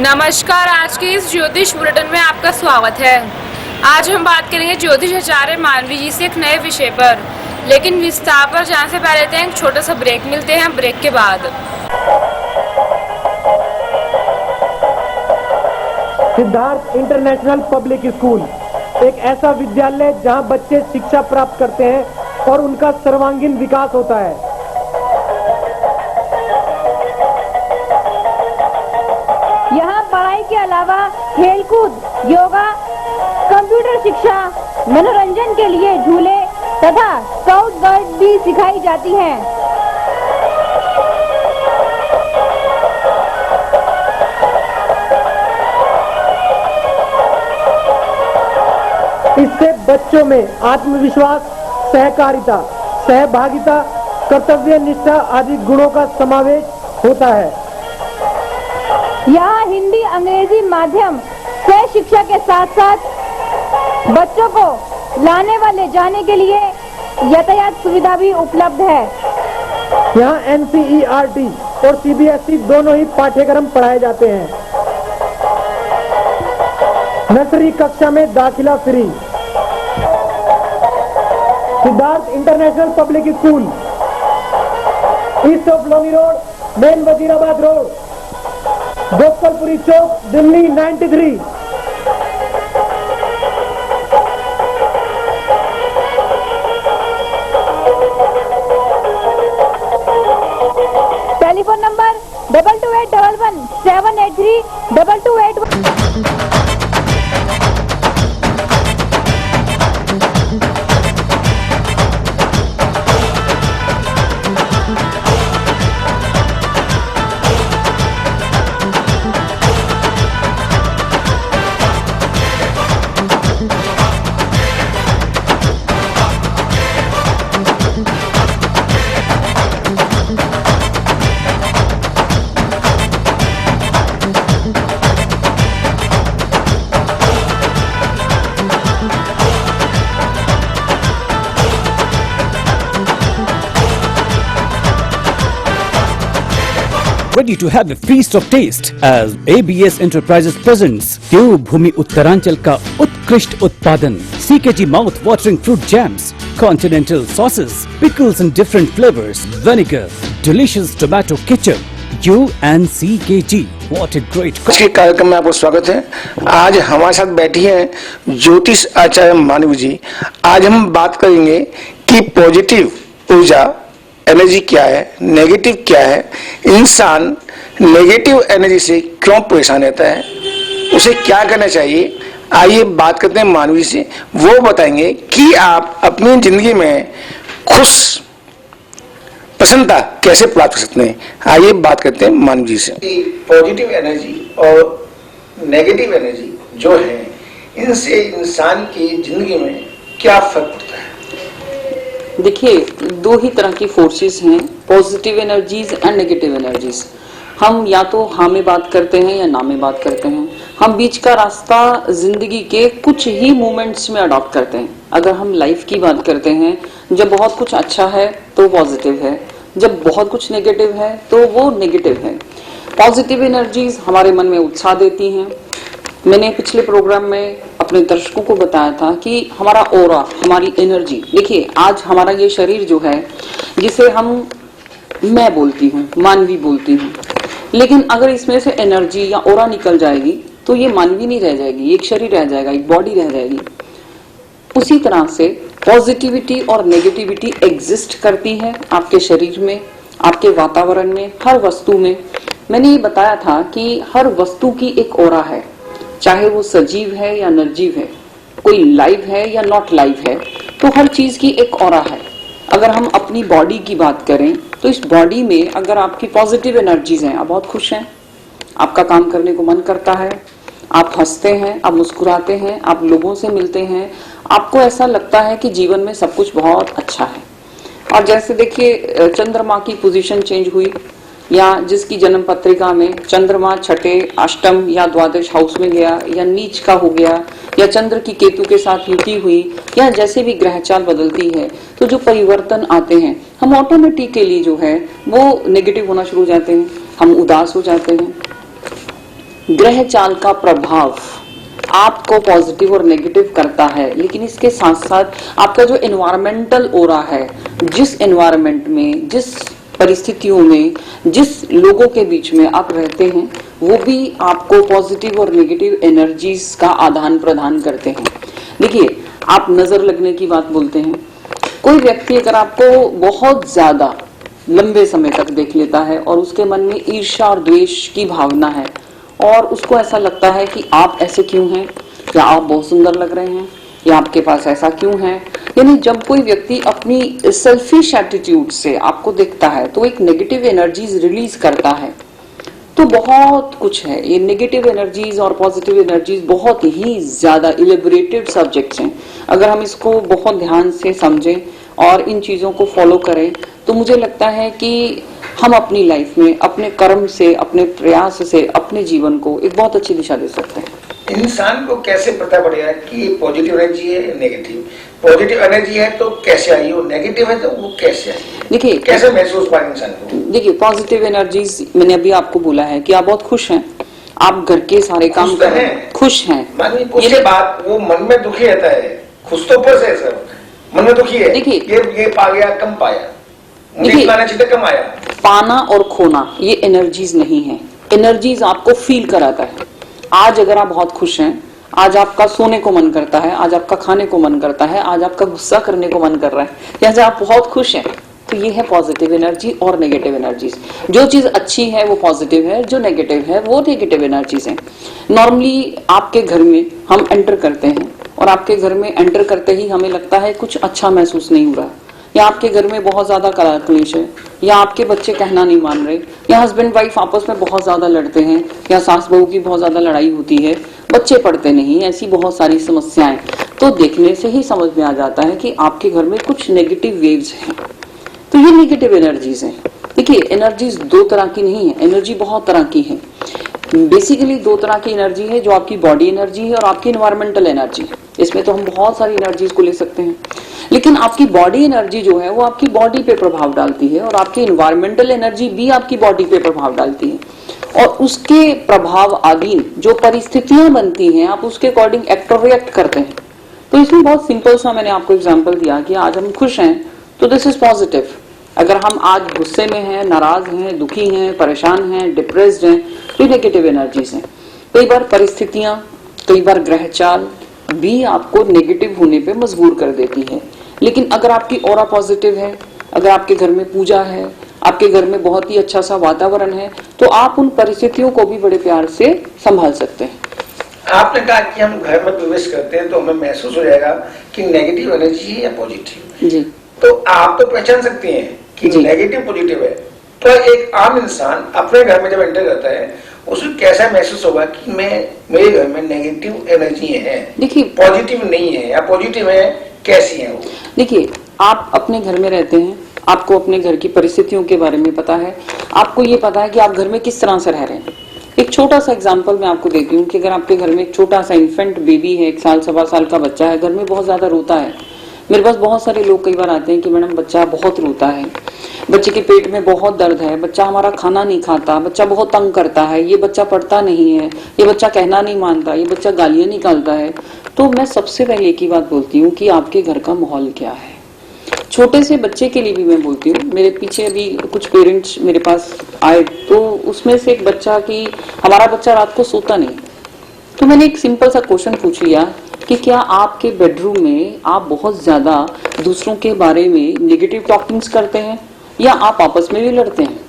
नमस्कार, आज के इस ज्योतिष बुलेटिन में आपका स्वागत है। आज हम बात करेंगे ज्योतिष आचार्य मानवी जी से एक नए विषय पर, लेकिन विस्तार पर जाने से पहले लेते हैं एक छोटा सा ब्रेक। मिलते हैं ब्रेक के बाद। सिद्धार्थ इंटरनेशनल पब्लिक स्कूल एक ऐसा विद्यालय जहां बच्चे शिक्षा प्राप्त करते हैं और उनका सर्वांगीण विकास होता है। यहाँ पढ़ाई के अलावा खेलकूद, योगा, कंप्यूटर शिक्षा, मनोरंजन के लिए झूले तथा स्काउट गाइड भी सिखाई जाती हैं। इससे बच्चों में आत्मविश्वास, सहकारिता, सहभागिता, कर्तव्य निष्ठा आदि गुणों का समावेश होता है। यहाँ हिंदी, अंग्रेजी माध्यम से शिक्षा के साथ साथ बच्चों को लाने व ले जाने के लिए यातायात सुविधा भी उपलब्ध है। यहाँ NCERT और CBSE दोनों ही पाठ्यक्रम पढ़ाए जाते हैं। नर्सरी कक्षा में दाखिला free. Siddharth international public school, east of Loni road, main Wazirabad road, Gopalpuri Chowk, Delhi 93। Telephone number 2281 783 2281। Ready to have a feast of taste as ABS Enterprises presents देवभूमि उत्तरांचल का उत्कृष्ट उत्पादन CKG mouth watering fruit jams, continental sauces, pickles in different flavors, vinegar, delicious tomato ketchup, U and CKG. What a great आज के कार्यक्रम में आपको स्वागत है। आज हमारे साथ बैठी हैं ज्योतिष आचार्य मानवी जी। आज हम बात करेंगे कि पॉजिटिव ऊर्जा एनर्जी क्या है, नेगेटिव क्या है, इंसान नेगेटिव एनर्जी से क्यों परेशान रहता है, उसे क्या करना चाहिए। आइए बात करते हैं मानवी से। वो बताएंगे कि आप अपनी जिंदगी में खुश प्रसन्नता कैसे प्राप्त कर सकते हैं। आइए बात करते हैं मानवी जी से। पॉजिटिव एनर्जी और नेगेटिव एनर्जी जो है, इनसे इंसान की जिंदगी में क्या फर्क पड़ता है? देखिए, दो ही तरह की फोर्सेस हैं, positive energies and negative energies. हम या तो हाँ में बात करते हैं या ना में बात करते हैं। हम बीच का रास्ता जिंदगी के कुछ ही मोमेंट्स में अडॉप्ट करते हैं। अगर हम लाइफ की बात करते हैं, जब बहुत कुछ अच्छा है तो पॉजिटिव है, जब बहुत कुछ नेगेटिव है तो वो नेगेटिव है। पॉजिटिव एनर्जीज हमारे मन में उत्साह देती हैं। मैंने पिछले प्रोग्राम में अपने दर्शकों को बताया था कि हमारा ऑरा, हमारी एनर्जी, देखिए आज हमारा ये शरीर जो है, जिसे हम मैं बोलती हूँ, मानवी बोलती हूँ, लेकिन अगर इसमें से एनर्जी या ऑरा निकल जाएगी तो ये मानवी नहीं रह जाएगी, एक शरीर रह जाएगा, एक बॉडी रह जाएगी। उसी तरह से पॉजिटिविटी और नेगेटिविटी एग्जिस्ट करती है आपके शरीर में, आपके वातावरण में, हर वस्तु में। मैंने ये बताया था कि हर वस्तु की एक ऑरा है, चाहे वो सजीव है या निर्जीव है, कोई लाइव है या नॉट लाइव है, तो हर चीज की एक ऑरा है। अगर हम अपनी बॉडी की बात करें तो इस बॉडी में अगर आपकी पॉजिटिव एनर्जीज हैं, आप बहुत खुश हैं, आपका काम करने को मन करता है, आप हंसते हैं, आप मुस्कुराते हैं, आप लोगों से मिलते हैं, आपको ऐसा लगता है कि जीवन में सब कुछ बहुत अच्छा है। और जैसे देखिए, चंद्रमा की पोजीशन चेंज हुई, या जिसकी जन्म पत्रिका में चंद्रमा छठे, अष्टम या द्वादश हाउस में गया, या नीच का हो गया, या चंद्र की केतु के साथ युति हुई, या जैसे भी ग्रह चाल बदलती है, तो जो परिवर्तन आते हैं हम ऑटोमेटिकली जो है वो नेगेटिव होना शुरू हो जाते हैं, हम उदास हो जाते हैं। ग्रह चाल का प्रभाव आपको पॉजिटिव और नेगेटिव करता है, लेकिन इसके साथ साथ आपका जो एनवायरमेंटल ओरा है, जिस एनवायरमेंट में, जिस परिस्थितियों में, जिस लोगों के बीच में आप रहते हैं, वो भी आपको पॉजिटिव और नेगेटिव एनर्जीज का आदान प्रदान करते हैं। देखिए, आप नजर लगने की बात बोलते हैं। कोई व्यक्ति अगर आपको बहुत ज्यादा लंबे समय तक देख लेता है और उसके मन में ईर्ष्या और द्वेष की भावना है और उसको ऐसा लगता है कि आप ऐसे क्यों हैं, या आप बहुत सुंदर लग रहे हैं, या आपके पास ऐसा क्यों है, यानी जब कोई व्यक्ति अपनी सेल्फिश एटीट्यूड से आपको देखता है तो एक नेगेटिव एनर्जीज रिलीज करता है। तो बहुत कुछ है, ये नेगेटिव एनर्जीज और पॉजिटिव एनर्जीज बहुत ही ज्यादा इलेबोरेटेड सब्जेक्ट्स हैं। अगर हम इसको बहुत ध्यान से समझें और इन चीजों को फॉलो करें तो मुझे लगता है कि हम अपनी लाइफ में अपने कर्म से, अपने प्रयास से अपने जीवन को एक बहुत अच्छी दिशा दे सकते हैं। इंसान को कैसे पता पड़ेगा कि पॉजिटिव एनर्जी है, नेगेटिव? पॉजिटिव एनर्जी है तो कैसे आई, और नेगेटिव है तो वो कैसे आई? देखिए, कैसे महसूस पाए इंसान को? देखिए, पॉजिटिव एनर्जीज, मैंने अभी आपको बोला है कि आप बहुत खुश हैं, आप घर के सारे काम कर रहे हैं, खुश हैं। ये बात, वो मन में दुखी रहता है, खुश तो ऊपर से सर, मन में दुखी है। देखिए, ये पा गया, कम पाया, मुझे पाना चाहिए कम आया। पाना और खोना ये एनर्जीज नहीं है। एनर्जीज आपको फील कराता है। आज अगर आप बहुत खुश हैं, आज आपका सोने को मन करता है, आज आपका खाने को मन करता है, आज आपका गुस्सा करने को मन कर रहा है, या आज आप बहुत खुश हैं, तो ये है पॉजिटिव एनर्जी और नेगेटिव एनर्जीज। जो चीज अच्छी है वो पॉजिटिव है, जो नेगेटिव है वो नेगेटिव एनर्जीज है। नॉर्मली आपके घर में हम एंटर करते हैं और आपके घर में एंटर करते ही हमें लगता है कुछ अच्छा महसूस नहीं हो रहा, या आपके घर में बहुत ज्यादा कलह क्लेश है, या आपके बच्चे कहना नहीं मान रहे, या हस्बैंड वाइफ आपस में बहुत ज्यादा लड़ते हैं, या सास बहू की बहुत ज्यादा लड़ाई होती है, बच्चे पढ़ते नहीं, ऐसी बहुत सारी समस्याएं, तो देखने से ही समझ में आ जाता है कि आपके घर में कुछ नेगेटिव वेव्स हैं। तो ये नेगेटिव एनर्जीज हैं। देखिए, एनर्जीज दो तरह की नहीं है, एनर्जी बहुत तरह की है। बेसिकली दो तरह की एनर्जी है, जो आपकी बॉडी एनर्जी है और आपकी एनवायरमेंटल एनर्जी। इसमें तो हम बहुत सारी एनर्जीज को ले सकते हैं, लेकिन आपकी बॉडी एनर्जी जो है वो आपकी बॉडी पे प्रभाव डालती है, और आपकी एनवायरमेंटल एनर्जी भी आपकी बॉडी पे प्रभाव डालती है, और उसके प्रभाव अधीन जो परिस्थितियां बनती हैं आप उसके अकॉर्डिंग एक्ट और रिएक्ट करते हैं। तो इसमें बहुत सिंपल सा मैंने आपको एग्जाम्पल दिया कि आज हम खुश हैं तो दिस इज पॉजिटिव। अगर हम आज गुस्से में हैं, नाराज हैं, दुखी हैं, परेशान हैं, डिप्रेस्ड हैं, तो नेगेटिव एनर्जीज हैं। कई बार परिस्थितियां, कई बार ग्रह चाल भी आपको नेगेटिव होने पे मजबूर कर देती है। लेकिन अगर आपकी ऑरा पॉजिटिव है, अगर आपके घर में पूजा है, आपके घर में बहुत ही अच्छा सा वातावरण है, तो आप उन परिस्थितियों को भी बड़े प्यार से संभाल सकते हैं। आपने कहा कि हम घर में प्रवेश करते हैं तो हमें महसूस हो जाएगा कि नेगेटिव एनर्जी है या पॉजिटिव जी। तो आप तो पहचान सकते हैं कि नेगेटिव पॉजिटिव है, तो एक आम इंसान अपने घर में जब एंटर करता है उसको कैसा महसूस होगा कि मेरे घर में नेगेटिव एनर्जी है, देखिए पॉजिटिव नहीं है, या पॉजिटिव है, कैसी है वो? देखिए, आप अपने घर में रहते हैं, आपको अपने घर की परिस्थितियों के बारे में पता है, आपको ये पता है कि आप घर में किस तरह से रह रहे हैं। एक छोटा सा एग्जांपल मैं आपको देती हूँ कि अगर आपके घर में एक छोटा सा इन्फेंट बेबी है, 1 साल सवा साल का बच्चा है, घर में बहुत ज्यादा रोता है। मेरे पास बहुत सारे लोग कई बार आते हैं कि मैडम बच्चा बहुत रोता है, बच्चे के पेट में बहुत दर्द है, बच्चा हमारा खाना नहीं खाता, बच्चा बहुत तंग करता है, ये बच्चा पढ़ता नहीं है, ये बच्चा कहना नहीं मानता, ये बच्चा गालियां निकालता है। तो मैं सबसे पहले एक ही बात बोलती हूँ कि आपके घर का माहौल क्या है। छोटे से बच्चे के लिए भी मैं बोलती हूँ, मेरे पीछे अभी कुछ पेरेंट्स मेरे पास आए तो उसमें से एक बच्चा कि हमारा बच्चा रात को सोता नहीं, तो मैंने एक सिंपल सा क्वेश्चन पूछ लिया कि क्या आपके बेडरूम में आप बहुत ज्यादा दूसरों के बारे में नेगेटिव टॉकिंग्स करते हैं या आप आपस में भी लड़ते हैं?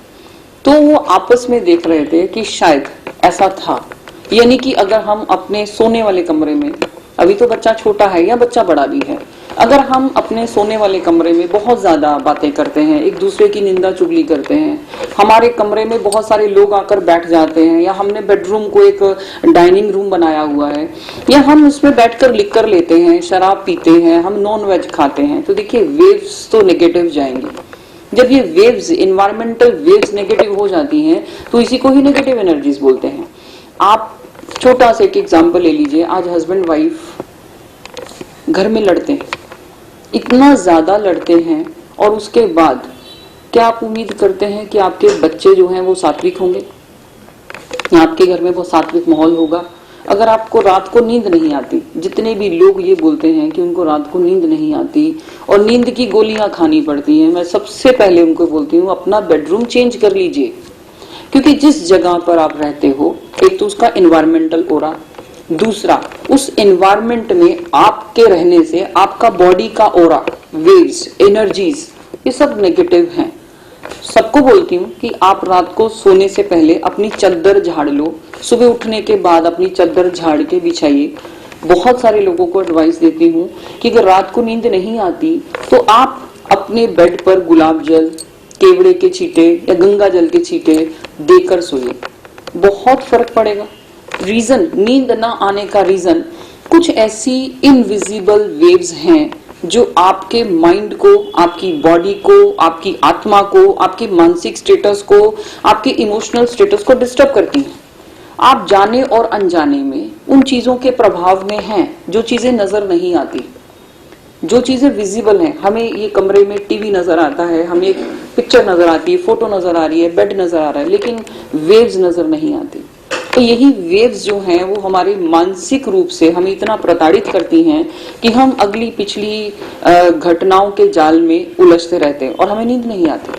तो वो आपस में देख रहे थे कि शायद ऐसा था, यानी कि अगर हम अपने सोने वाले कमरे में, अभी तो बच्चा छोटा है या बच्चा बड़ा भी है, अगर हम अपने सोने वाले कमरे में बहुत ज्यादा बातें करते हैं, एक दूसरे की निंदा चुगली करते हैं, हमारे कमरे में बहुत सारे लोग आकर बैठ जाते हैं, या हमने बेडरूम को एक डाइनिंग रूम बनाया हुआ है, या हम उसमें बैठकर लिख कर लेते हैं, शराब पीते हैं, हम नॉन वेज खाते हैं, तो देखिए वेव्स तो नेगेटिव जाएंगे। जब ये वेव्स, इन्वायरमेंटल वेव्स नेगेटिव हो जाती हैं तो इसी को ही नेगेटिव एनर्जीज बोलते हैं। आप छोटा सा एक एग्जाम्पल ले लीजिए, आज हस्बैंड वाइफ घर में लड़ते हैं, इतना ज्यादा लड़ते हैं, और उसके बाद क्या आप उम्मीद करते हैं कि आपके बच्चे जो हैं वो सात्विक होंगे? आपके घर में बहुत सात्विक माहौल होगा। अगर आपको रात को नींद नहीं आती, जितने भी लोग ये बोलते हैं कि उनको रात को नींद नहीं आती और नींद की गोलियां खानी पड़ती हैं, मैं सबसे पहले उनको बोलती हूँ अपना बेडरूम चेंज कर लीजिए। क्योंकि जिस जगह पर आप रहते हो, एक तो उसका एनवायरमेंटल ओरा, दूसरा उस एनवायरमेंट में आपके रहने से आपका बॉडी का ओरा, वेव्स, एनर्जीज, ये सब नेगेटिव हैं। सबको बोलती हूँ कि आप रात को सोने से पहले अपनी चद्दर झाड़ लो, सुबह उठने के बाद अपनी चद्दर झाड़ के बिछाइए। बहुत सारे लोगों को एडवाइस देती हूँ कि अगर रात को नींद नहीं आती तो आप अपने बेड पर गुलाब जल, केवड़े के छींटे या गंगा जल के छींटे देकर सोइए, बहुत फर्क पड़ेगा। रीजन, नींद ना आने का रीजन कुछ ऐसी इनविजिबल वेव्स हैं जो आपके माइंड को, आपकी बॉडी को, आपकी आत्मा को, आपकी मानसिक स्टेटस को, आपके इमोशनल स्टेटस को डिस्टर्ब करती हैं। आप जाने और अनजाने में उन चीजों के प्रभाव में हैं, जो चीजें नजर नहीं आती, जो चीजें विजिबल हैं। हमें ये कमरे में टीवी नजर आता है, हमें एक पिक्चर नजर आती है, फोटो नजर आ रही है, बेड नजर आ रहा है, लेकिन वेव्स नजर नहीं आती। तो यही वेव्स जो हैं वो हमारे मानसिक रूप से हमें इतना प्रताड़ित करती हैं कि हम अगली पिछली घटनाओं के जाल में उलझते रहते हैं और हमें नींद नहीं आती।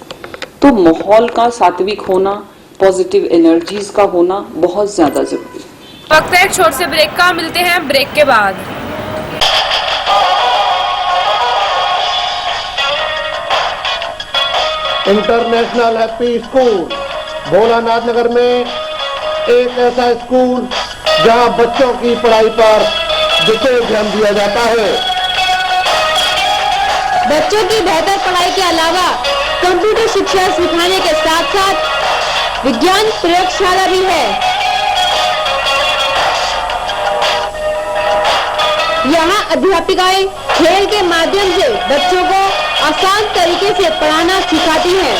तो माहौल का सात्विक होना, पॉजिटिव एनर्जीज का होना बहुत ज्यादा जरूरी है। वक्त है एक छोटे से ब्रेक का, मिलते हैं ब्रेक के बाद। इंटरनेशनल हैप्पी स्कूल भोलानाथ नगर में एक ऐसा स्कूल जहां बच्चों की पढ़ाई पर विशेष ध्यान दिया जाता है। बच्चों की बेहतर पढ़ाई के अलावा कंप्यूटर शिक्षा सिखाने के साथ साथ विज्ञान प्रयोगशाला भी है। यहाँ अध्यापिकाएं खेल के माध्यम से बच्चों को आसान तरीके से पढ़ाना सिखाती हैं।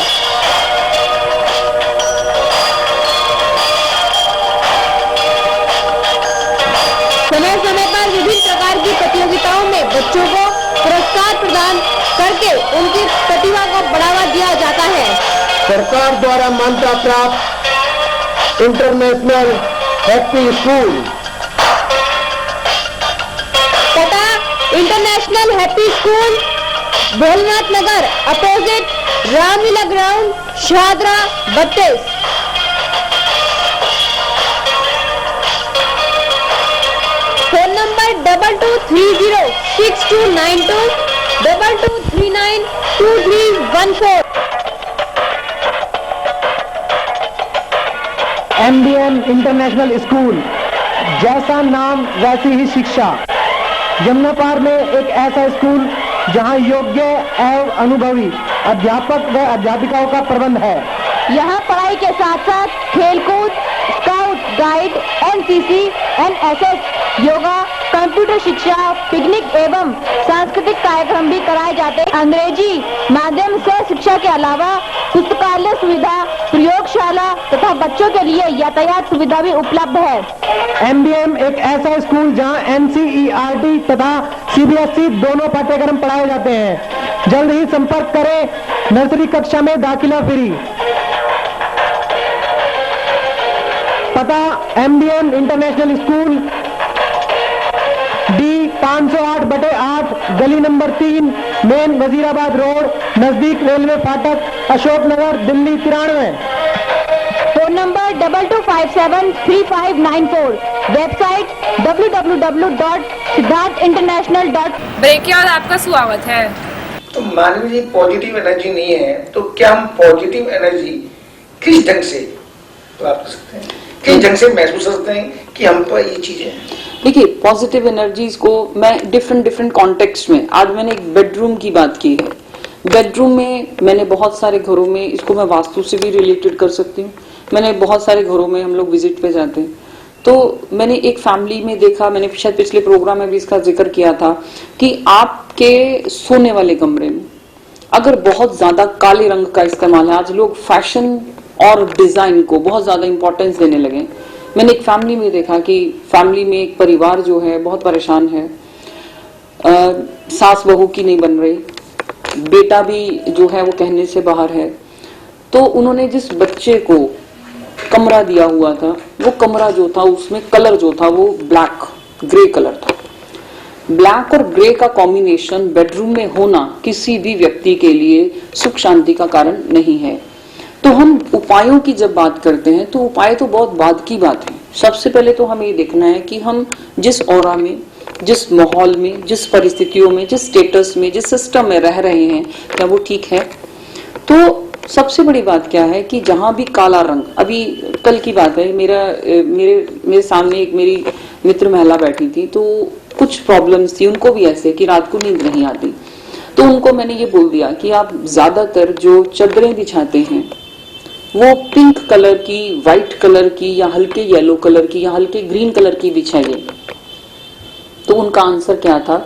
समय समय पर विभिन्न प्रकार की प्रतियोगिताओं में बच्चों को पुरस्कार प्रदान करके उनकी प्रतिभा को बढ़ावा दिया जाता है। सरकार द्वारा मान्यता प्राप्त इंटरनेशनल हैप्पी स्कूल पता international happy school, Bholanath Nagar, opposite Ramlila ground, Shahdara 32। Phone number 22306292 22392314। MDM international school, जैसा नाम वैसी ही शिक्षा। यमुनापार में एक ऐसा स्कूल जहां योग्य एवं अनुभवी अध्यापक व अध्यापिकाओं का प्रबंध है। यहाँ पढ़ाई के साथ साथ खेलकूद, scout guide, NCC, NSS, yoga, computer शिक्षा, पिकनिक एवं सांस्कृतिक कार्यक्रम भी कराए जाते हैं। अंग्रेजी माध्यम से शिक्षा के अलावा पुस्तकालय सुविधा, प्रयोगशाला तथा बच्चों के लिए यातायात सुविधा भी उपलब्ध है। MDM एक ऐसा स्कूल जहां NCERT तथा CBSE दोनों पाठ्यक्रम पढ़ाए जाते हैं। जल्द ही संपर्क करें, नर्सरी कक्षा में दाखिला फ्री। पता MDM इंटरनेशनल स्कूल, D 508/8, गली नंबर 3, मेन वजीराबाद रोड, नजदीक रेलवे फाटक, Ashok Nagar, Delhi 93। Phone number 22573594। Website www.siddharthinternational. Break के बाद आपका स्वागत है। तो मानवीय जी पॉजिटिव एनर्जी नहीं है तो क्या हम पॉजिटिव एनर्जी किस ढंग से प्राप्त कर सकते हैं, किस ढंग से महसूस कर सकते हैं कि हम पर ये चीजें हैं? देखिए, पॉजिटिव एनर्जीज को मैं डिफरेंट कॉन्टेक्स्ट में, आज मैंने एक बेडरूम की बात की है। बेडरूम में मैंने बहुत सारे घरों में, इसको मैं वास्तु से भी रिलेटेड कर सकती हूँ। मैंने बहुत सारे घरों में, हम लोग विजिट पे जाते हैं तो मैंने एक फैमिली में देखा, मैंने शायद पिछले प्रोग्राम में भी इसका जिक्र किया था कि आपके सोने वाले कमरे में अगर बहुत ज्यादा काले रंग का इस्तेमाल है, आज लोग फैशन और डिजाइन को बहुत ज्यादा इंपॉर्टेंस देने लगे। मैंने एक फैमिली में देखा कि फैमिली में एक परिवार जो है बहुत परेशान है, सास बहू की नहीं बन रही, बेटा भी जो है वो कहने से बाहर है। तो उन्होंने जिस बच्चे को कमरा दिया हुआ था, वो कमरा जो था उसमें कलर जो था वो ब्लैक ग्रे कलर था। ब्लैक और ग्रे का कॉम्बिनेशन बेडरूम में होना किसी भी व्यक्ति के लिए सुख शांति का कारण नहीं है। तो हम उपायों की जब बात करते हैं तो उपाय तो बहुत बाद की बात है। सबसे पहले तो हमें ये देखना है कि हम जिस ऑरा में, जिस माहौल में, जिस परिस्थितियों में, जिस स्टेटस में, जिस सिस्टम में रह रहे हैं, क्या वो ठीक है। तो सबसे बड़ी बात क्या है कि जहां भी काला रंग, अभी कल की बात है, मेरे सामने एक मेरी मित्र महिला बैठी थी, तो कुछ प्रॉब्लम्स थी, उनको भी ऐसे कि रात को नींद नहीं आती। तो उनको मैंने ये बोल दिया कि आप ज्यादातर जो चादरें बिछाते हैं वो पिंक कलर की, व्हाइट कलर की, या हल्के येलो कलर की, या हल्के ग्रीन कलर की बिछाइए। तो उनका आंसर क्या था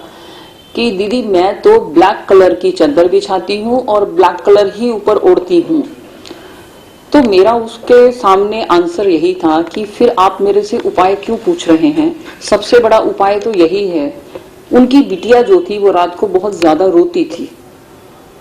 कि दीदी मैं तो ब्लैक कलर की चादर बिछाती हूँ और ब्लैक कलर ही ऊपर ओढ़ती हूँ। तो मेरा उसके सामने आंसर यही था कि फिर आप मेरे से उपाय क्यों पूछ रहे हैं। सबसे बड़ा उपाय तो यही है। उनकी बिटिया जो थी वो रात को बहुत ज्यादा रोती थी,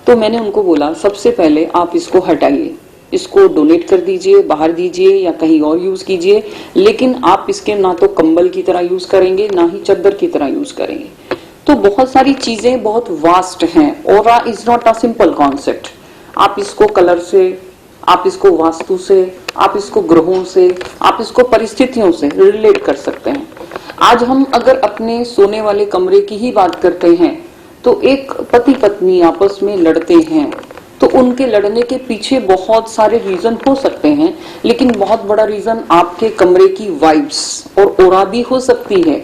तो मैंने उनको बोला सबसे पहले आप इसको हटाइए, इसको डोनेट कर दीजिए, बाहर दीजिए या कहीं और यूज कीजिए, लेकिन आप इसके ना तो कंबल की तरह यूज करेंगे ना ही चादर की तरह यूज करेंगे। तो बहुत सारी चीजें बहुत वास्ट हैं। Aura is not a simple concept. आप इसको कलर से, आप इसको वास्तु से, आप इसको ग्रहों से, आप इसको परिस्थितियों से रिलेट कर सकते हैं। आज हम अगर अपने सोने वाले कमरे की ही बात करते हैं तो एक पति पत्नी आपस में लड़ते हैं तो उनके लड़ने के पीछे बहुत सारे रीजन हो सकते हैं, लेकिन बहुत बड़ा रीजन आपके कमरे की वाइब्स और ऑरा भी हो सकती है।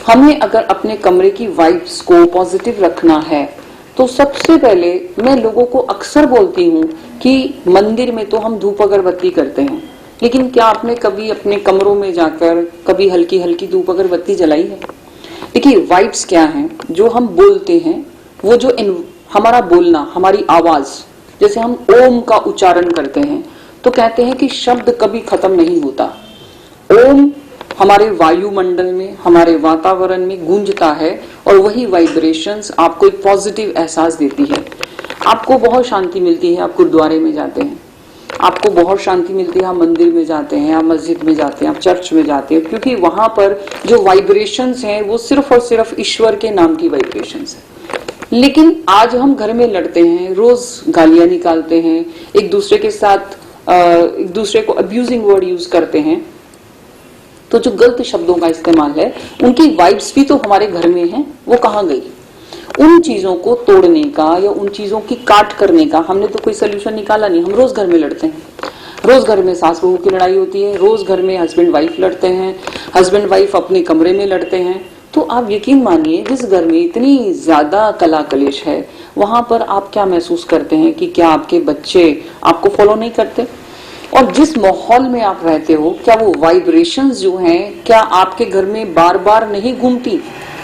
हमें अगर अपने कमरे की वाइब्स को पॉजिटिव रखना है तो सबसे पहले मैं लोगों को अक्सर बोलती हूँ कि मंदिर में तो हम धूप अगरबत्ती करते हैं, लेकिन क्या आपने कभी अपने कमरों में जाकर कभी हल्की हल्की धूप अगरबत्ती जलाई है? देखिए वाइब्स क्या है, जो हम बोलते हैं वो जो हमारा बोलना, हमारी आवाज, जैसे हम ओम का उच्चारण करते हैं तो कहते हैं कि शब्द कभी खत्म नहीं होता। ओम हमारे वायुमंडल में, हमारे वातावरण में गूंजता है और वही वाइब्रेशंस आपको एक पॉजिटिव एहसास देती है। आपको बहुत शांति मिलती है, आप गुरुद्वारे में जाते हैं, आपको बहुत शांति मिलती है, आप मंदिर में जाते हैं, आप मस्जिद में जाते हैं, आप चर्च में जाते हैं, क्योंकि वहां पर जो वाइब्रेशंस हैं वो सिर्फ और सिर्फ ईश्वर के नाम की वाइब्रेशंस है। लेकिन आज हम घर में लड़ते हैं, रोज गालियां निकालते हैं, एक दूसरे के साथ एक दूसरे को अब्यूजिंग वर्ड यूज करते हैं, तो जो गलत शब्दों का इस्तेमाल है उनकी वाइब्स भी तो हमारे घर में है, वो कहाँ गई? उन चीजों को तोड़ने का या उन चीजों की काट करने का हमने तो कोई सोल्यूशन निकाला नहीं। हम रोज घर में लड़ते हैं, रोज घर में सास बहू की लड़ाई होती है, रोज घर में हस्बैंड वाइफ लड़ते हैं, हस्बैंड वाइफ अपने कमरे में लड़ते हैं। तो आप यकीन मानिए जिस घर में इतनी ज्यादा कला कलेश है वहां पर आप क्या महसूस करते हैं कि क्या आपके बच्चे आपको फॉलो नहीं करते? और जिस माहौल में आप रहते हो क्या वो वाइब्रेशंस जो हैं क्या आपके घर में बार बार नहीं घूमती?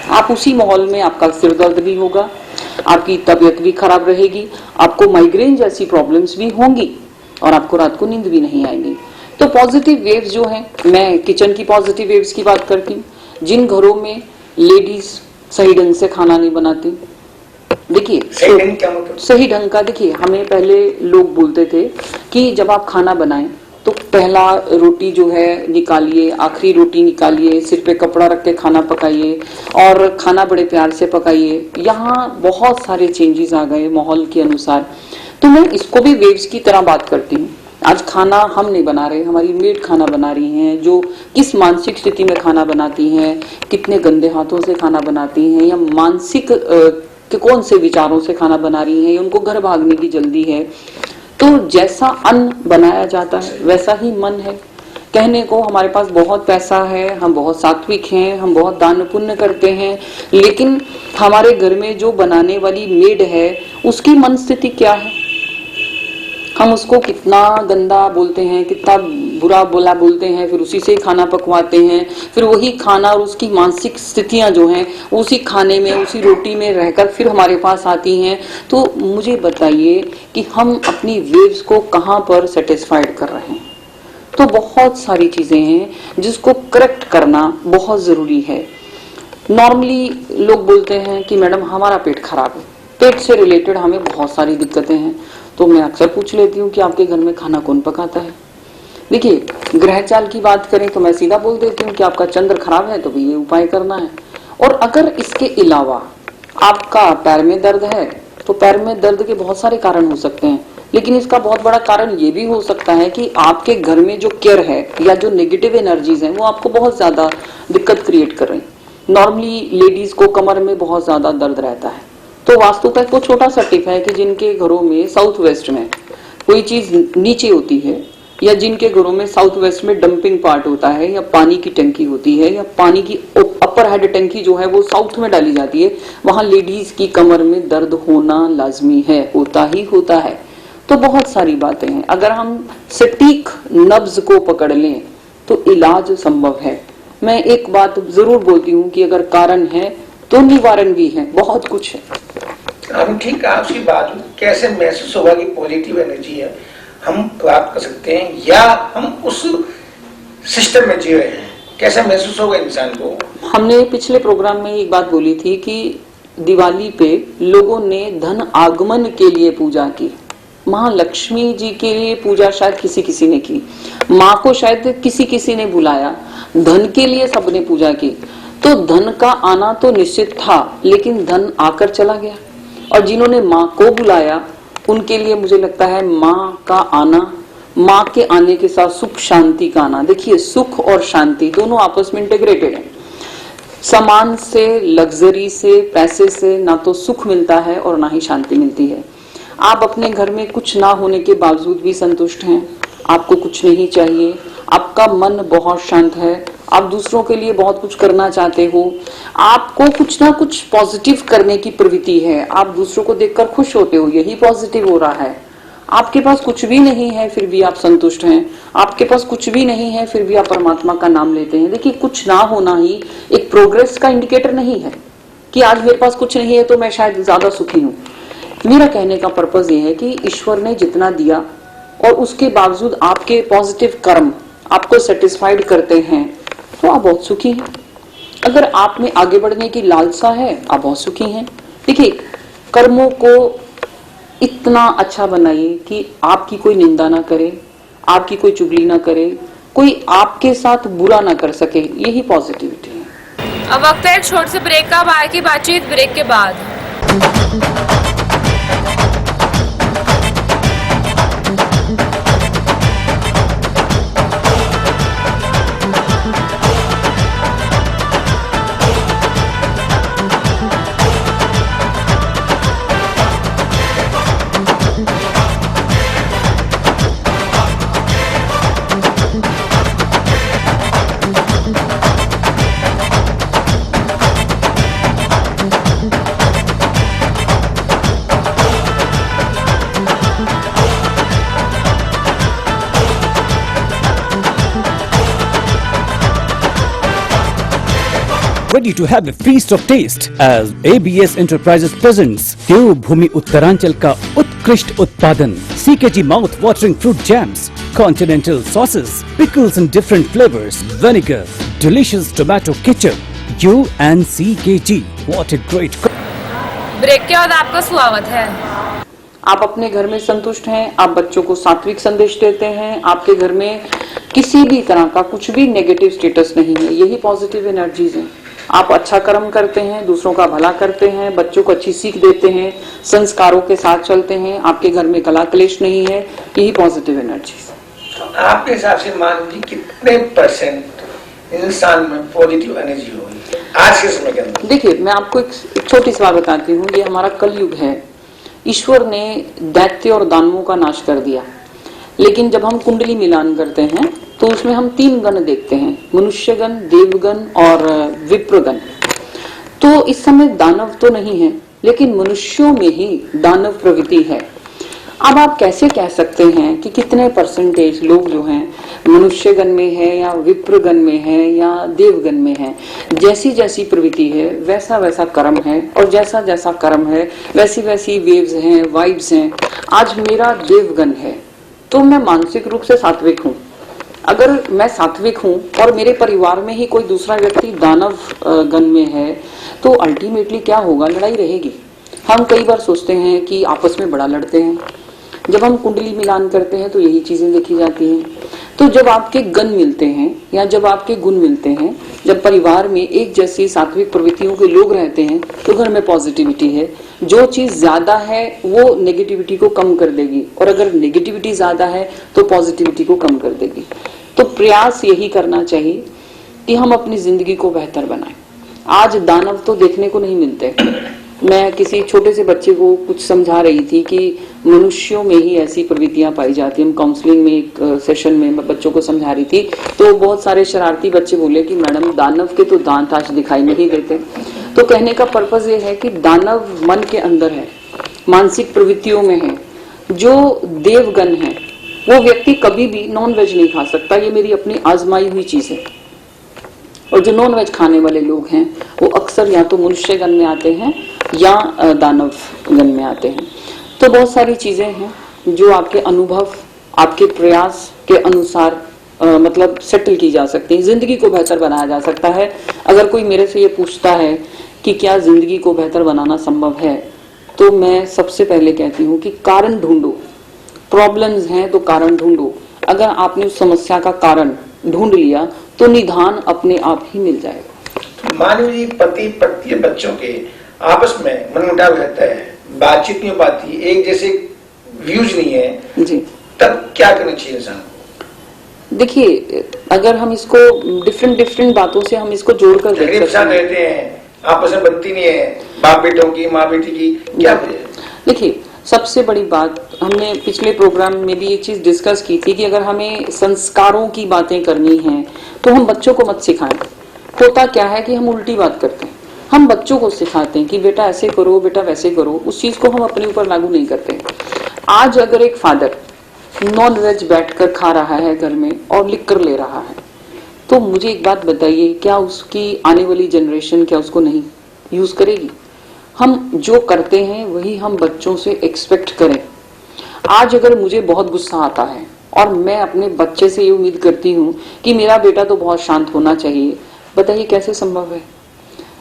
आप उसी माहौल में आपका सिर दर्द भी होगा, आपकी तबीयत भी खराब रहेगी, आपको माइग्रेन जैसी प्रॉब्लम्स भी होंगी और आपको रात को नींद भी नहीं आएगी। तो पॉजिटिव वेव्स जो हैं, मैं किचन की पॉजिटिव वेव्स की बात करती हूँ। जिन घरों में लेडीज सही ढंग से खाना नहीं बनाती, देखिए सही ढंग का, देखिए हमें पहले लोग बोलते थे कि जब आप खाना बनाएं तो पहला रोटी जो है निकालिए, आखिरी रोटी निकालिए, सिर पे कपड़ा रख के खाना पकाइए और खाना बड़े प्यार से पकाइए। यहाँ बहुत सारे चेंजेस आ गए माहौल के अनुसार। तो मैं इसको भी वेव्स की तरह बात करती हूँ। आज खाना हम नहीं बना रहे, हमारी मेड खाना बना रही हैं, जो किस मानसिक स्थिति में खाना बनाती हैं, कितने गंदे हाथों से खाना बनाती हैं, या मानसिक कि कौन से विचारों से खाना बना रही हैं, उनको घर भागने की जल्दी है। तो जैसा अन्न बनाया जाता है वैसा ही मन है। कहने को हमारे पास बहुत पैसा है, हम बहुत सात्विक हैं, हम बहुत दान पुण्य करते हैं, लेकिन हमारे घर में जो बनाने वाली मेड है उसकी मन स्थिति क्या है? हम उसको कितना गंदा बोलते हैं, कितना बुरा बोलते हैं, फिर उसी से खाना पकवाते हैं, फिर वही खाना और उसकी मानसिक स्थितियां जो हैं उसी खाने में, उसी रोटी में रहकर फिर हमारे पास आती हैं। तो मुझे बताइए कि हम अपनी वेव्स को कहां पर सेटिस्फाइड कर रहे हैं? तो बहुत सारी चीजें हैं जिसको करेक्ट करना बहुत जरूरी है। नॉर्मली लोग बोलते हैं कि मैडम हमारा पेट खराब है, पेट से रिलेटेड हमें बहुत सारी दिक्कतें हैं। तो मैं अक्सर पूछ लेती हूँ कि आपके घर में खाना कौन पकाता है? देखिए, ग्रह चाल की बात करें तो मैं सीधा बोल देती हूँ कि आपका चंद्र खराब है तो भी ये उपाय करना है। और अगर इसके अलावा आपका पैर में दर्द है तो पैर में दर्द के बहुत सारे कारण हो सकते हैं, लेकिन इसका बहुत बड़ा कारण ये भी हो सकता है कि आपके घर में जो केयर है या जो नेगेटिव एनर्जीज हैं वो आपको बहुत ज्यादा दिक्कत क्रिएट कर रही हैं। नॉर्मली लेडीज को कमर में बहुत ज्यादा दर्द रहता है, तो वास्तुतः को छोटा सा टिप है कि जिनके घरों में साउथ वेस्ट में कोई चीज नीचे होती है या जिनके घरों में साउथ वेस्ट में डंपिंग पार्ट होता है या पानी की टंकी होती है या पानी की अपर हेड टंकी जो है वो साउथ में डाली जाती है, वहां लेडीज की कमर में दर्द होना लाजमी है, होता है। तो बहुत सारी बातें हैं, अगर हम सटीक नब्ज को पकड़ लें तो इलाज संभव है। मैं एक बात जरूर बोलती हूँ कि अगर कारण है तो निवारण भी है, बहुत कुछ है। हम ठीक आपकी बात कैसे महसूस होगा कि पॉजिटिव एनर्जी है हम प्राप्त कर सकते हैं या हम उस सिस्टम में जी रहे हैं, कैसा महसूस होगा इंसान को? हमने पिछले प्रोग्राम में एक बात बोली थी कि दिवाली पे लोगों ने धन आगमन के लिए पूजा की, महालक्ष्मी जी के लिए पूजा शायद किसी ने की, माँ को शायद किसी ने बुलाया, धन के लिए सबने पूजा की। तो धन का आना तो निश्चित था, लेकिन धन आकर चला गया। और जिन्होंने माँ को बुलाया उनके लिए मुझे लगता है माँ का आना, माँ के आने के साथ सुख शांति का आना। देखिए, सुख और शांति दोनों आपस में इंटीग्रेटेड है। सामान से, लग्जरी से, पैसे से ना तो सुख मिलता है और ना ही शांति मिलती है। आप अपने घर में कुछ ना होने के बावजूद भी संतुष्ट हैं, आपको कुछ नहीं चाहिए, आपका मन बहुत शांत है, आप दूसरों के लिए बहुत कुछ करना चाहते हो, आपको कुछ ना कुछ पॉजिटिव करने की प्रवृत्ति है, आप दूसरों को देखकर खुश होते हो, यही पॉजिटिव हो रहा है। आपके पास कुछ भी नहीं है फिर भी आप संतुष्ट हैं, आपके पास कुछ भी नहीं है फिर भी आप परमात्मा का नाम लेते हैं। देखिए, कुछ ना होना ही एक प्रोग्रेस का इंडिकेटर नहीं है कि आज मेरे पास कुछ नहीं है तो मैं शायद ज्यादा सुखी हूँ। मेरा कहने का पर्पज ये है कि ईश्वर ने जितना दिया और उसके बावजूद आपके पॉजिटिव कर्म आपको सेटिस्फाइड करते हैं तो आप बहुत सुखी हैं। अगर आप में आगे बढ़ने की लालसा है, आप बहुत सुखी हैं। देखिए, कर्मों को इतना अच्छा बनाइए कि आपकी कोई निंदा ना करे, आपकी कोई चुगली ना करे, कोई आपके साथ बुरा ना कर सके, यही पॉजिटिविटी है। अब वक्त है एक छोटे से ब्रेक का, बाहर की बातचीत ब्रेक के बाद। Ready to have a feast of taste as ABS Enterprises presents देवभूमि उत्तरांचल का उत्कृष्ट उत्पादन CKG mouth watering fruit jams, continental sauces, pickles in different flavors, vinegar, delicious tomato ketchup, you and CKG. What a great break के बाद आपका स्वागत है। आप अपने घर में संतुष्ट हैं, आप बच्चों को सात्विक संदेश देते हैं, आपके घर में किसी भी तरह का कुछ भी नेगेटिव स्टेटस नहीं है, यही पॉजिटिव एनर्जीज हैं। आप अच्छा कर्म करते हैं, दूसरों का भला करते हैं, बच्चों को अच्छी सीख देते हैं, संस्कारों के साथ चलते हैं, आपके घर में कला क्लेश नहीं है, यही पॉजिटिव एनर्जीज है। तो आपके हिसाब से मान लीजिए कितने % इंसान में पॉजिटिव एनर्जी होगी आज के समय के अंदर? देखिए, मैं आपको एक छोटी सी बात बताती हूँ। ये हमारा कलयुग है। ईश्वर ने दैत्य और दानवों का नाश कर दिया, लेकिन जब हम कुंडली मिलान करते हैं तो उसमें हम 3 गण देखते हैं, मनुष्यगण, देवगण और विप्रगण। तो इस समय दानव तो नहीं है, लेकिन मनुष्यों में ही दानव प्रवृत्ति है। अब आप कैसे कह सकते हैं कि कितने % लोग जो हैं मनुष्यगण में है या विप्रगण में है या देवगण में है? जैसी जैसी प्रवृत्ति है वैसा वैसा कर्म है, और जैसा जैसा कर्म है वैसी वैसी वेव्स हैं, वाइब्स हैं। आज मेरा देवगण है तो मैं मानसिक रूप से सात्विक हूँ। अगर मैं सात्विक हूँ और मेरे परिवार में ही कोई दूसरा व्यक्ति दानव गण में है तो अल्टीमेटली क्या होगा? लड़ाई रहेगी। हम कई बार सोचते हैं कि आपस में बड़ा लड़ते हैं, जब हम कुंडली मिलान करते हैं तो यही चीजें देखी जाती हैं। तो जब आपके गण मिलते हैं या जब आपके गुण मिलते हैं, जब परिवार में एक जैसी सात्विक प्रवृत्तियों के लोग रहते हैं, तो घर में पॉजिटिविटी है। जो चीज ज्यादा है वो नेगेटिविटी को कम कर देगी, और अगर नेगेटिविटी ज्यादा है तो पॉजिटिविटी को कम कर देगी। तो प्रयास यही करना चाहिए कि हम अपनी जिंदगी को बेहतर बनाएं। आज दानव तो देखने को नहीं मिलते। मैं किसी छोटे से बच्चे को कुछ समझा रही थी कि मनुष्यों में ही ऐसी प्रवृत्तियां पाई जाती हैं। हम काउंसलिंग में एक सेशन में बच्चों को समझा रही थी, तो बहुत सारे शरारती बच्चे बोले कि मैडम दानव के तो दांत आज दिखाई नहीं देते। तो कहने का पर्पज ये है कि दानव मन के अंदर है, मानसिक प्रवृत्तियों में है। जो देवगण है वो व्यक्ति कभी भी नॉन वेज नहीं खा सकता, ये मेरी अपनी आजमाई हुई चीज है। और जो नॉन वेज खाने वाले लोग हैं वो अक्सर या तो मनुष्य गण में आते हैं या दानव गण में आते हैं। तो बहुत सारी चीजें हैं जो आपके अनुभव, आपके प्रयास के अनुसार मतलब सेटल की जा सकती है। जिंदगी को बेहतर बनाया जा सकता है। अगर कोई मेरे से ये पूछता है कि क्या जिंदगी को बेहतर बनाना संभव है, तो मैं सबसे पहले कहती हूँ कि कारण ढूंढो। प्रॉब्लम्स हैं तो कारण ढूंढो। अगर आपने उस समस्या का कारण ढूंढ लिया तो निदान अपने आप ही मिल जाएगा। मानव जी, पति पत्नी बच्चों के आपस में मनमुटाव रहता है, बातचीत नहीं हो पाती, एक जैसे व्यूज नहीं है जी, तब क्या करना चाहिए इंसान? देखिए, अगर हम इसको डिफरेंट बातों से हम इसको जोड़कर देख सकते हैं। रहते हैं, आपस में बनती नहीं है, बाप बेटों की, माँ बेटी की, क्या देखिए, सबसे बड़ी बात हमने पिछले प्रोग्राम में भी ये चीज डिस्कस की थी कि अगर हमें संस्कारों की बातें करनी है तो हम बच्चों को मत सिखाएं। होता क्या है कि हम उल्टी बात करते हैं। हम बच्चों को सिखाते हैं कि बेटा ऐसे करो, बेटा वैसे करो। उस चीज को हम अपने ऊपर लागू नहीं करते। आज अगर एक फादर नॉन वेज बैठकर खा रहा है घर में और लिख कर ले रहा है, तो मुझे एक बात बताइए, क्या उसकी आने वाली जनरेशन क्या उसको नहीं यूज करेगी? हम जो करते हैं वही हम बच्चों से एक्सपेक्ट करें। आज अगर मुझे बहुत गुस्सा आता है और मैं अपने बच्चे से ये उम्मीद करती हूँ कि मेरा बेटा तो बहुत शांत होना चाहिए, बताइए कैसे संभव है?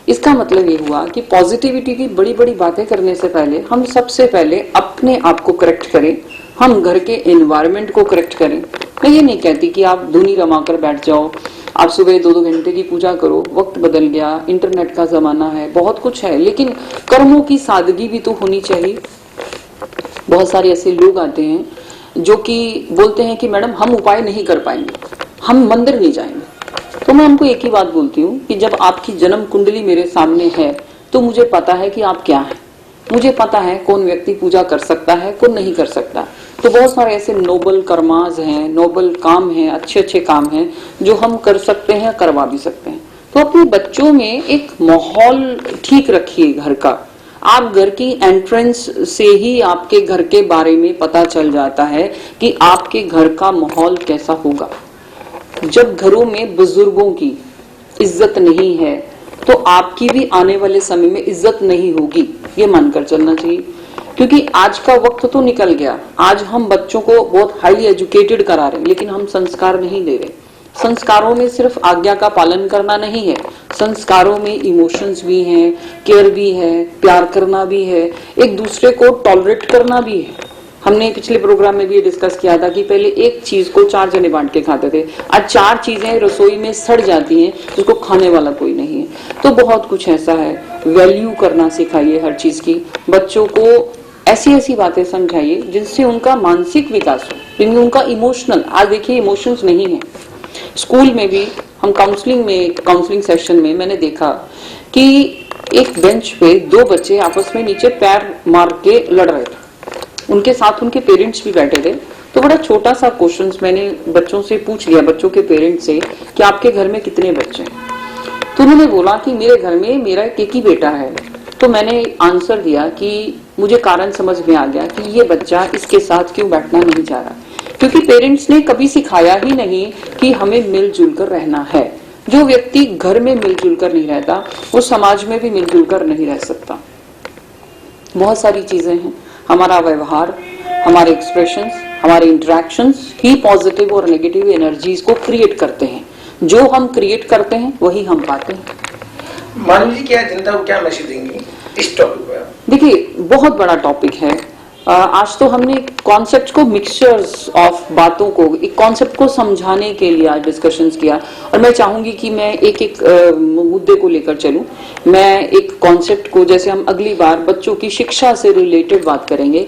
इसका मतलब ये हुआ कि पॉजिटिविटी की बड़ी बड़ी बातें करने से पहले हम सबसे पहले अपने आप को करेक्ट करें, हम घर के एनवायरनमेंट को करेक्ट करें। मैं ये नहीं कहती कि आप धुनी रमाकर बैठ जाओ, आप सुबह 2-2 घंटे की पूजा करो। वक्त बदल गया, इंटरनेट का जमाना है, बहुत कुछ है, लेकिन कर्मों की सादगी भी तो होनी चाहिए। बहुत सारे ऐसे लोग आते हैं जो कि बोलते हैं कि मैडम हम उपाय नहीं कर पाएंगे, हम मंदिर नहीं जाएंगे। तो मैं उनको एक ही बात बोलती हूँ कि जब आपकी जन्म कुंडली मेरे सामने है तो मुझे पता है कि आप क्या हैं। मुझे पता है कौन व्यक्ति पूजा कर सकता है, कौन नहीं कर सकता। तो बहुत सारे ऐसे नोबल कर्माज हैं, नोबल काम हैं, अच्छे अच्छे काम हैं जो हम कर सकते हैं, करवा भी सकते हैं। तो अपने बच्चों में एक माहौल ठीक रखिए घर का। आप घर की एंट्रेंस से ही आपके घर के बारे में पता चल जाता है कि आपके घर का माहौल कैसा होगा। जब घरों में बुजुर्गों की इज्जत नहीं है तो आपकी भी आने वाले समय में इज्जत नहीं होगी, ये मानकर चलना चाहिए। क्योंकि आज का वक्त तो निकल गया। आज हम बच्चों को बहुत हाईली एजुकेटेड करा रहे हैं, लेकिन हम संस्कार नहीं दे रहे। संस्कारों में सिर्फ आज्ञा का पालन करना नहीं है, संस्कारों में इमोशंस भी हैं, केयर भी है, प्यार करना भी है, एक दूसरे को टॉलरेट करना भी है। हमने पिछले प्रोग्राम में भी डिस्कस किया था कि पहले एक चीज को 4 जने बांट के खाते थे, आज 4 चीजें रसोई में सड़ जाती हैं, उसको खाने वाला कोई नहीं है। तो बहुत कुछ ऐसा है। वैल्यू करना सिखाइए हर चीज की। बच्चों को ऐसी ऐसी बातें समझाइए जिनसे उनका मानसिक विकास हो, जिनमें उनका इमोशनल, आज देखिए इमोशंस नहीं है। स्कूल में भी हम काउंसलिंग सेशन में मैंने देखा कि एक बेंच पे 2 बच्चे आपस में नीचे पैर मार के लड़ रहे थे। उनके साथ उनके पेरेंट्स भी बैठे थे। तो बड़ा छोटा सा क्वेश्चन मैंने बच्चों से पूछ लिया, बच्चों के पेरेंट्स से, कि आपके घर में कितने बच्चे हैं? तो उन्होंने बोला कि मेरे घर में मेरा एक ही बेटा है। तो मैंने आंसर दिया कि मुझे कारण समझ में आ गया कि ये बच्चा इसके साथ क्यों बैठना नहीं चाह रहा, क्योंकि पेरेंट्स ने कभी सिखाया ही नहीं कि हमें मिलजुल कर रहना है। जो व्यक्ति घर में मिलजुल कर नहीं रहता वो समाज में भी मिलजुल कर नहीं रह सकता। बहुत सारी चीजें हैं, हमारा व्यवहार, हमारे एक्सप्रेशंस, हमारे इंटरेक्शंस ही पॉजिटिव और नेगेटिव एनर्जीज को क्रिएट करते हैं। जो हम क्रिएट करते हैं वही हम पाते हैं। मानव जी, क्या जनता को क्या मैसेज देंगी इस टॉपिक पर? देखिए, बहुत बड़ा टॉपिक है। आज तो हमने कॉन्सेप्ट को, मिक्सचर्स ऑफ बातों को, एक कॉन्सेप्ट को समझाने के लिए आज डिस्कशंस किया। और मैं चाहूंगी कि मैं एक एक मुद्दे को लेकर चलूं। मैं एक कॉन्सेप्ट को, जैसे हम अगली बार बच्चों की शिक्षा से रिलेटेड बात करेंगे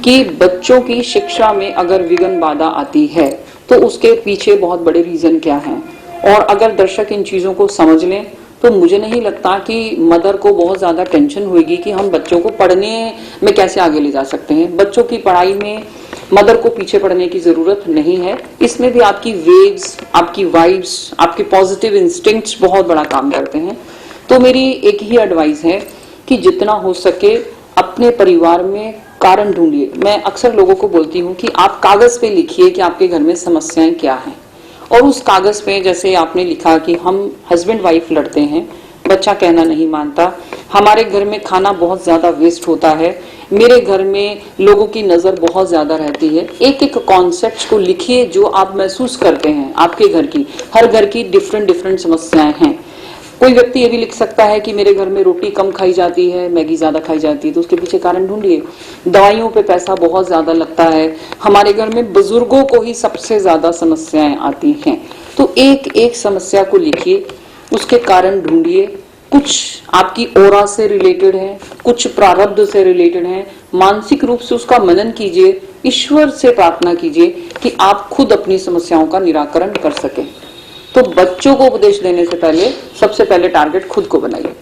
कि बच्चों की शिक्षा में अगर विघ्न बाधा आती है तो उसके पीछे बहुत बड़े रीजन क्या हैं। और अगर दर्शक इन चीजों को समझ लें तो मुझे नहीं लगता कि मदर को बहुत ज्यादा टेंशन होगी कि हम बच्चों को पढ़ने में कैसे आगे ले जा सकते हैं। बच्चों की पढ़ाई में मदर को पीछे पड़ने की जरूरत नहीं है। इसमें भी आपकी वेव्स, आपकी वाइब्स, आपके पॉजिटिव इंस्टिंक्ट्स बहुत बड़ा काम करते हैं। तो मेरी एक ही एडवाइस है कि जितना हो सके अपने परिवार में कारण ढूंढिए। मैं अक्सर लोगों को बोलती हूँ कि आप कागज पे लिखिए कि आपके घर में समस्याएं क्या हैं, और उस कागज पे जैसे आपने लिखा कि हम हस्बैंड वाइफ लड़ते हैं, बच्चा कहना नहीं मानता, हमारे घर में खाना बहुत ज्यादा वेस्ट होता है, मेरे घर में लोगों की नजर बहुत ज्यादा रहती है। एक एक कॉन्सेप्ट को लिखिए जो आप महसूस करते हैं आपके घर की। हर घर की डिफरेंट डिफरेंट समस्याएं हैं। कोई व्यक्ति ये भी लिख सकता है कि मेरे घर में रोटी कम खाई जाती है, मैगी ज्यादा खाई जाती है, तो उसके पीछे कारण ढूंढिए। दवाइयों पे पैसा बहुत ज्यादा लगता है, हमारे घर में बुजुर्गों को ही सबसे ज्यादा समस्याएं आती हैं। तो एक एक समस्या को लिखिए, उसके कारण ढूंढिए। कुछ आपकी ओरा से रिलेटेड है, कुछ प्रारब्ध से रिलेटेड है। मानसिक रूप से उसका मनन कीजिए, ईश्वर से प्रार्थना कीजिए कि आप खुद अपनी समस्याओं का निराकरण कर सकें। तो बच्चों को उपदेश देने से पहले सबसे पहले टारगेट खुद को बनाइए।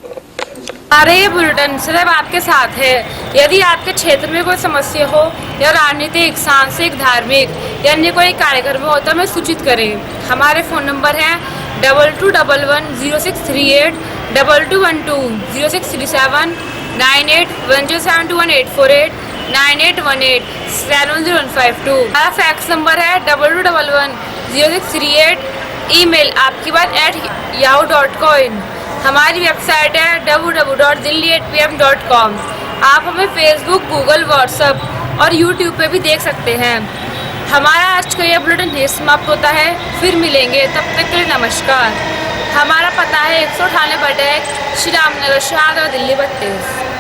ये बुलेटिन सदैव आपके साथ है। यदि आपके क्षेत्र में कोई समस्या हो या राजनीतिक, सांस्कृतिक, धार्मिक या अन्य कोई कार्यक्रम हो तो हमें सूचित करें। हमारे फोन नंबर है 22110638, 22120637, 9810721848, 9818700152। हमारा फैक्स नंबर है 22110638। ईमेल आपकी बात @yahoo.com। हमारी वेबसाइट है www.delhi8pm.com। आप हमें फेसबुक, गूगल, व्हाट्सएप और यूट्यूब पे भी देख सकते हैं। हमारा आज का यह बुलेटिन यहीं समाप्त होता है। फिर मिलेंगे, तब तक के लिए नमस्कार। हमारा पता है 198 श्री राम नगर, शाहदरा, दिल्ली 32।